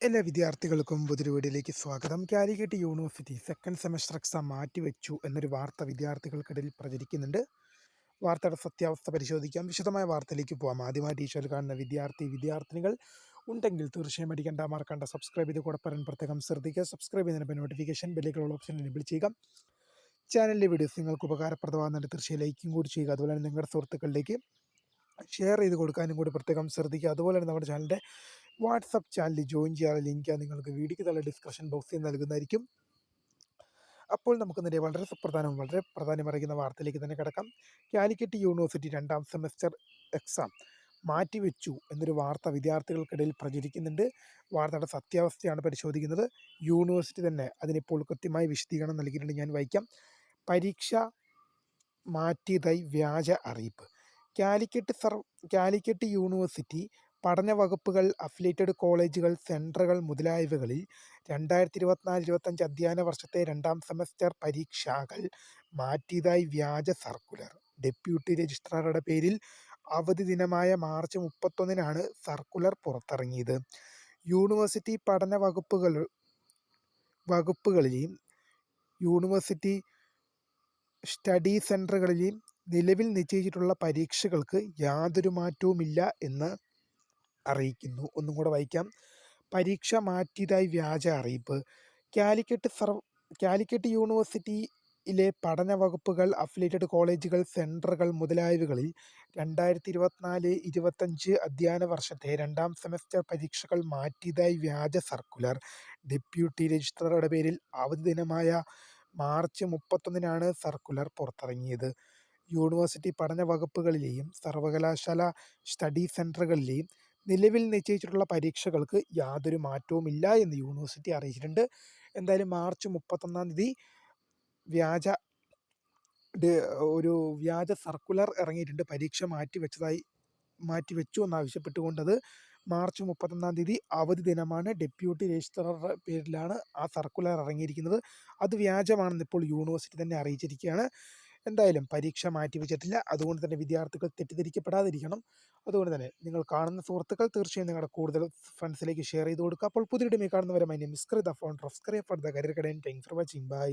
എല്ലാ വിദ്യാർത്ഥികൾക്കും പുതിയൊരു വീഡിയോയിലേക്ക് സ്വാഗതം. Calicut university second semester exam മാറ്റിവെച്ചു എന്നൊരു വാർത്ത വിദ്യാർത്ഥികൾക്കിടയിൽ പ്രചരിക്കുന്നുണ്ട്. വാർത്തയുടെ സത്യാവസ്ഥ പരിശോധിക്കാം. വിശദമായ വാർത്തയിലേക്ക് പോകാം. ആദ്യമായി ടീച്ചർ കാണുന്ന വിദ്യാർത്ഥിനികൾ ഉണ്ടെങ്കിൽ തീർച്ചയായും അടിക്കേണ്ട മറക്കണ്ട സബ്സ്ക്രൈബ് ചെയ്ത് കൂടെ പറയാൻ പ്രത്യേകം ശ്രദ്ധിക്കുക. സബ്സ്ക്രൈബ് ചെയ്യുന്നതിന് നോട്ടിഫിക്കേഷൻ ബെല്ലിലുള്ള ഓപ്ഷൻ എനേബിൾ ചെയ്യുക. ചാനലിലെ വീഡിയോസ് നിങ്ങൾക്ക് ഉപകാരപ്രദമാകുന്നുണ്ട് തീർച്ചയായും ലൈക്കും കൂടി ചെയ്യുക. അതുപോലെ തന്നെ നിങ്ങളുടെ സുഹൃത്തുക്കളിലേക്ക് ഷെയർ ചെയ്ത് കൊടുക്കാനും കൂടി പ്രത്യേകം ശ്രദ്ധിക്കുക. അതുപോലെ തന്നെ നമ്മുടെ ചാനലിൻ്റെ വാട്സപ്പ് ചാനൽ ജോയിൻ ചെയ്യാനുള്ള ലിങ്ക് നിങ്ങൾക്ക് വീഡിയോയ്ക്ക് തള്ള ഡിസ്ക്രിപ്ഷൻ ബോക്സിൽ നൽകുന്നതായിരിക്കും. അപ്പോൾ നമുക്ക് നേരെ വളരെ പ്രാധാന്യമറിയിക്കുന്ന വാർത്തയിലേക്ക് തന്നെ കിടക്കാം. കാലിക്കറ്റ് യൂണിവേഴ്സിറ്റി രണ്ടാം സെമസ്റ്റർ എക്സാം മാറ്റിവെച്ചു എന്നൊരു വാർത്ത വിദ്യാർത്ഥികൾക്കിടയിൽ പ്രചരിക്കുന്നുണ്ട്. വാർത്തയുടെ സത്യാവസ്ഥയാണ് പരിശോധിക്കുന്നത്. യൂണിവേഴ്സിറ്റി തന്നെ അതിനിപ്പോൾ കൃത്യമായി വിശദീകരണം നൽകിയിട്ടുണ്ട്. ഞാൻ വായിക്കാം. പരീക്ഷ മാറ്റിയതായി വ്യാജ അറിയിപ്പ്. കാലിക്കറ്റ് യൂണിവേഴ്സിറ്റി പഠന വകുപ്പുകൾ, അഫിലിയേറ്റഡ് കോളേജുകൾ, സെൻറ്ററുകൾ മുതലായവകളിൽ 2024-25 അധ്യയന വർഷത്തെ രണ്ടാം സെമസ്റ്റർ പരീക്ഷകൾ മാറ്റിയതായി വ്യാജ സർക്കുലർ. ഡെപ്യൂട്ടി രജിസ്ട്രാറുടെ പേരിൽ അവധി ദിനമായ മാർച്ച് 31-നാണ് സർക്കുലർ പുറത്തിറങ്ങിയത്. യൂണിവേഴ്സിറ്റി പഠന വകുപ്പുകളിലെയും യൂണിവേഴ്സിറ്റി സ്റ്റഡി സെൻറ്ററുകളിലെയും നിലവിൽ നിശ്ചയിച്ചിട്ടുള്ള പരീക്ഷകൾക്ക് യാതൊരു മാറ്റവുമില്ല എന്ന് അറിയിക്കുന്നു. ഒന്നും കൂടെ വായിക്കാം. പരീക്ഷ മാറ്റിയതായി വ്യാജ അറിയിപ്പ്. കാലിക്കറ്റ് യൂണിവേഴ്സിറ്റിയിലെ പഠന വകുപ്പുകൾ, അഫിലിയേറ്റഡ് കോളേജുകൾ, സെൻറ്ററുകൾ മുതലായവകളിൽ 2024-25 അധ്യയന വർഷത്തെ രണ്ടാം സെമസ്റ്റർ പരീക്ഷകൾ മാറ്റിയതായി വ്യാജ സർക്കുലർ. ഡെപ്യൂട്ടി രജിസ്ട്രാറുടെ പേരിൽ അവധി ദിനമായ മാർച്ച് 31-നാണ് സർക്കുലർ പുറത്തിറങ്ങിയത്. യൂണിവേഴ്സിറ്റി പഠന വകുപ്പുകളിലെയും സർവകലാശാല സ്റ്റഡി സെൻറ്ററുകളിലെയും നിലവിൽ നിശ്ചയിച്ചിട്ടുള്ള പരീക്ഷകൾക്ക് യാതൊരു മാറ്റവുമില്ല എന്ന് യൂണിവേഴ്സിറ്റി അറിയിച്ചിട്ടുണ്ട്. എന്തായാലും മാർച്ച് 31 ഒരു വ്യാജ സർക്കുലർ ഇറങ്ങിയിട്ടുണ്ട്. പരീക്ഷ മാറ്റിവെച്ചു എന്നാവശ്യപ്പെട്ടുകൊണ്ടത്. മാർച്ച് 31 അവധി ദിനമാണ്. ഡെപ്യൂട്ടി രജിസ്ട്രാറുടെ പേരിലാണ് ആ സർക്കുലർ ഇറങ്ങിയിരിക്കുന്നത്. അത് വ്യാജമാണെന്ന് ഇപ്പോൾ യൂണിവേഴ്സിറ്റി തന്നെ അറിയിച്ചിരിക്കുകയാണ്. എന്തായാലും പരീക്ഷ മാറ്റിവെച്ചിട്ടില്ല. അതുകൊണ്ട് തന്നെ വിദ്യാർത്ഥികൾ തെറ്റിദ്ധരിക്കപ്പെടാതിരിക്കണം. അതുകൊണ്ട് തന്നെ നിങ്ങൾ കാണുന്ന സുഹൃത്തുക്കൾ തീർച്ചയായും നിങ്ങളുടെ കൂടുതൽ ഫ്രണ്ട്സിലേക്ക് ഷെയർ ചെയ്ത് കൊടുക്കുക. അപ്പോൾ പുതിയ വീഡിയോ കാണുന്നവരെ my name is Kritha, founder of career for the career academy. Thanks for watching. By.